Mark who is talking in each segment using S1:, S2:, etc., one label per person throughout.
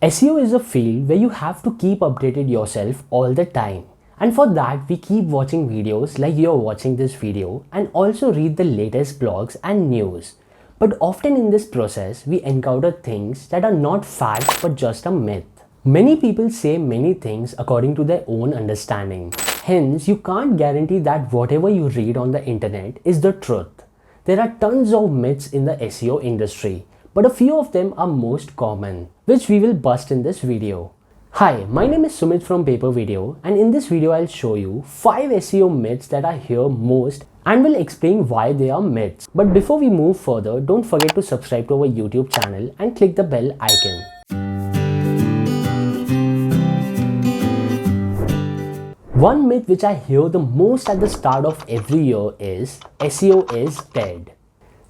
S1: SEO is a field where you have to keep updated yourself all the time. And for that, we keep watching videos like you're watching this video and also read the latest blogs and news. But often in this process, we encounter things that are not facts but just a myth. Many people say many things according to their own understanding. Hence, you can't guarantee that whatever you read on the internet is the truth. There are tons of myths in the SEO industry, but a few of them are most common, which we will bust in this video. Hi, my name is Sumit from Paper Video, and in this video I'll show you 5 SEO myths that I hear most and will explain why they are myths. But before we move further, don't forget to subscribe to our YouTube channel and click the bell icon. One myth which I hear the most at the start of every year is SEO is dead.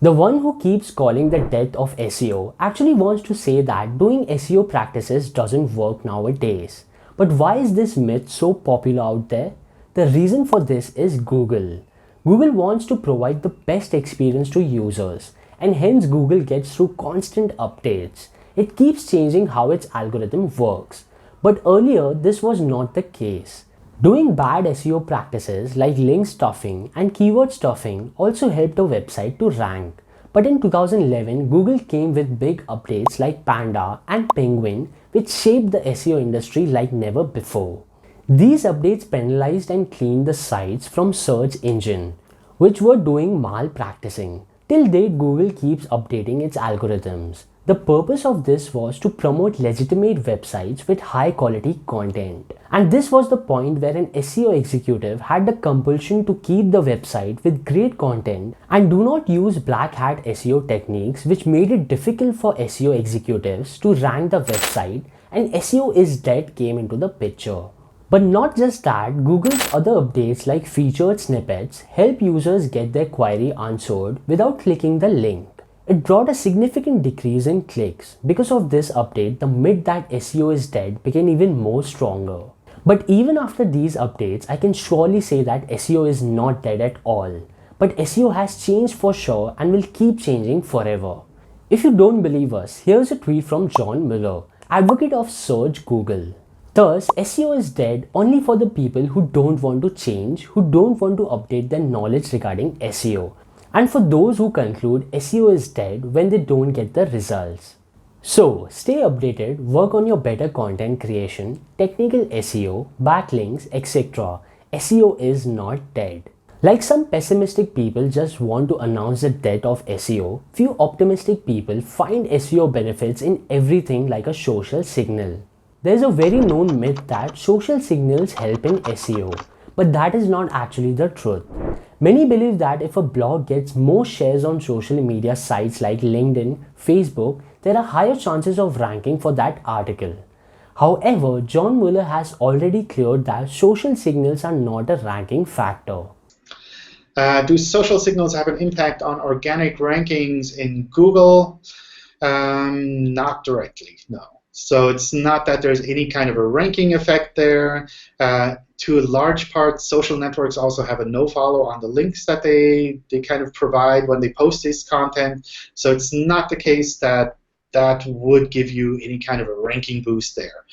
S1: The one who keeps calling the death of SEO actually wants to say that doing SEO practices doesn't work nowadays. But why is this myth so popular out there? The reason for this is Google. Google wants to provide the best experience to users, and hence Google gets through constant updates. It keeps changing how its algorithm works. But earlier this was not the case. Doing bad SEO practices like link stuffing and keyword stuffing also helped a website to rank. But in 2011, Google came with big updates like Panda and Penguin, which shaped the SEO industry like never before. These updates penalized and cleaned the sites from search engine, which were doing malpracticing. Till date, Google keeps updating its algorithms. The purpose of this was to promote legitimate websites with high quality content. And this was the point where an SEO executive had the compulsion to keep the website with great content and do not use black hat SEO techniques, which made it difficult for SEO executives to rank the website, and SEO is dead came into the picture. But not just that, Google's other updates like featured snippets help users get their query answered without clicking the link. It brought a significant decrease in clicks. Because of this update, the myth that SEO is dead became even more stronger. But even after these updates, I can surely say that SEO is not dead at all. But SEO has changed for sure and will keep changing forever. If you don't believe us, here's a tweet from John Mueller, advocate of Search Google. Thus, SEO is dead only for the people who don't want to change, who don't want to update their knowledge regarding SEO. And for those who conclude SEO is dead when they don't get the results. So, stay updated, work on your better content creation, technical SEO, backlinks, etc. SEO is not dead. Like some pessimistic people just want to announce the death of SEO, few optimistic people find SEO benefits in everything like a social signal. There is a very known myth that social signals help in SEO, but that is not actually the truth. Many believe that if a blog gets more shares on social media sites like LinkedIn, Facebook, there are higher chances of ranking for that article. However, John Mueller has already cleared that social signals are not a ranking factor.
S2: Do social signals have an impact on organic rankings in Google? Not directly, no. So it's not that there's any kind of a ranking effect there. To a large part, social networks also have a no-follow on the links that they kind of provide when they post this content. So it's not the case that that would give you any kind of a ranking boost there.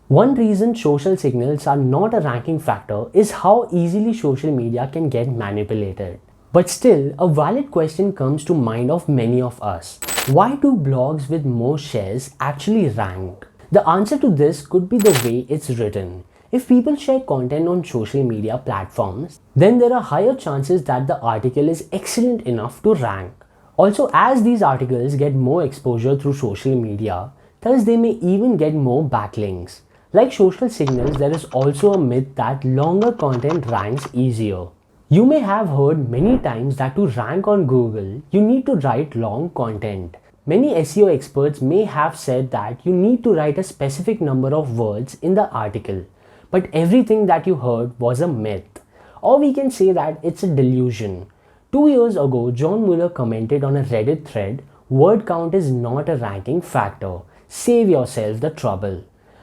S1: One reason social signals are not a ranking factor is how easily social media can get manipulated. But still, a valid question comes to mind of many of us. Why do blogs with more shares actually rank? The answer to this could be the way it's written. If people share content on social media platforms, then there are higher chances that the article is excellent enough to rank. Also, as these articles get more exposure through social media, thus they may even get more backlinks. Like social signals, there is also a myth that longer content ranks easier. You may have heard many times that to rank on Google, you need to write long content. Many SEO experts may have said that you need to write a specific number of words in the article. But everything that you heard was a myth. Or we can say that it's a delusion. 2 years ago, John Mueller commented on a Reddit thread, "Word count is not a ranking factor. Save yourself the trouble."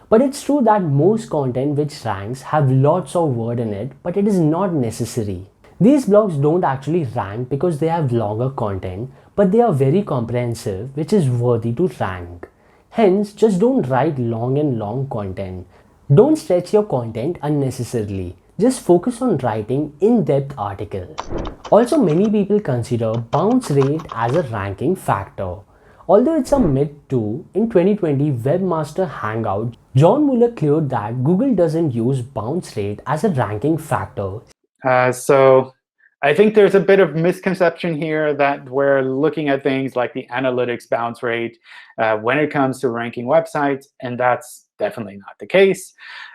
S1: But it's true that most content which ranks have lots of word in it, but it is not necessary. These blogs don't actually rank because they have longer content, but they are very comprehensive, which is worthy to rank. Hence, just don't write long content. Don't stretch your content unnecessarily. Just focus on writing in-depth articles. Also, many people consider bounce rate as a ranking factor. Although it's a myth too, in 2020 Webmaster Hangout, John Mueller cleared that Google doesn't use bounce rate as a ranking factor.
S3: So I think there's a bit of misconception here that we're looking at things like the analytics bounce rate when it comes to ranking websites, and that's definitely not the case.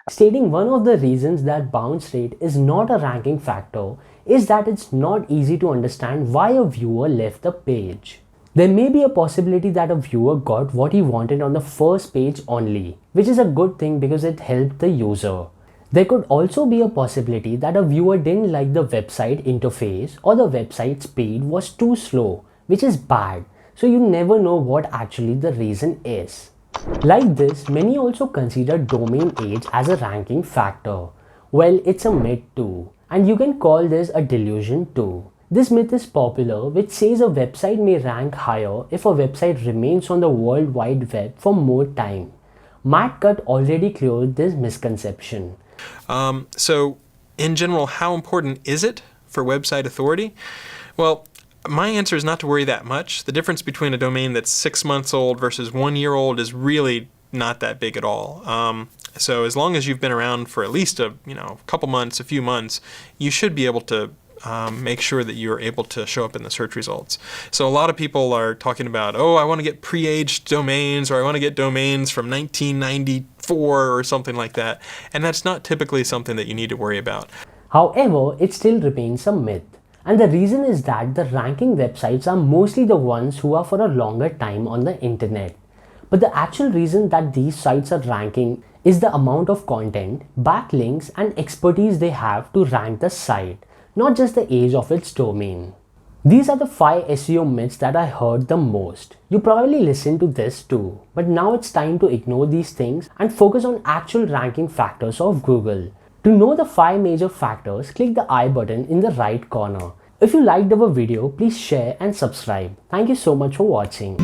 S1: Stating one of the reasons that bounce rate is not a ranking factor is that it's not easy to understand why a viewer left the page. There may be a possibility that a viewer got what he wanted on the first page only, which is a good thing because it helped the user. There could also be a possibility that a viewer didn't like the website interface or the website speed was too slow, which is bad, so you never know what actually the reason is. Like this, many also consider domain age as a ranking factor. Well, it's a myth too, and you can call this a delusion too. This myth is popular, which says a website may rank higher if a website remains on the World Wide Web for more time. Matt Cutt already cleared this misconception.
S4: So, in general, how important is it for website authority? Well, my answer is not to worry that much. The difference between a domain that's 6 months old versus 1 year old is really not that big at all. So as long as you've been around for at least a couple months, a few months, you should be able to make sure that you're able to show up in the search results. So a lot of people are talking about, oh, I want to get pre-aged domains, or I want to get domains from 1994 or something like that. And that's not typically something that you need to worry about.
S1: However, it still remains a myth. And the reason is that the ranking websites are mostly the ones who are for a longer time on the internet. But the actual reason that these sites are ranking is the amount of content, backlinks, and expertise they have to rank the site, not just the age of its domain. These are the 5 SEO myths that I heard the most. You probably listened to this too, but now it's time to ignore these things and focus on actual ranking factors of Google. To know the 5 major factors, click the I button in the right corner. If you liked our video, please share and subscribe. Thank you so much for watching.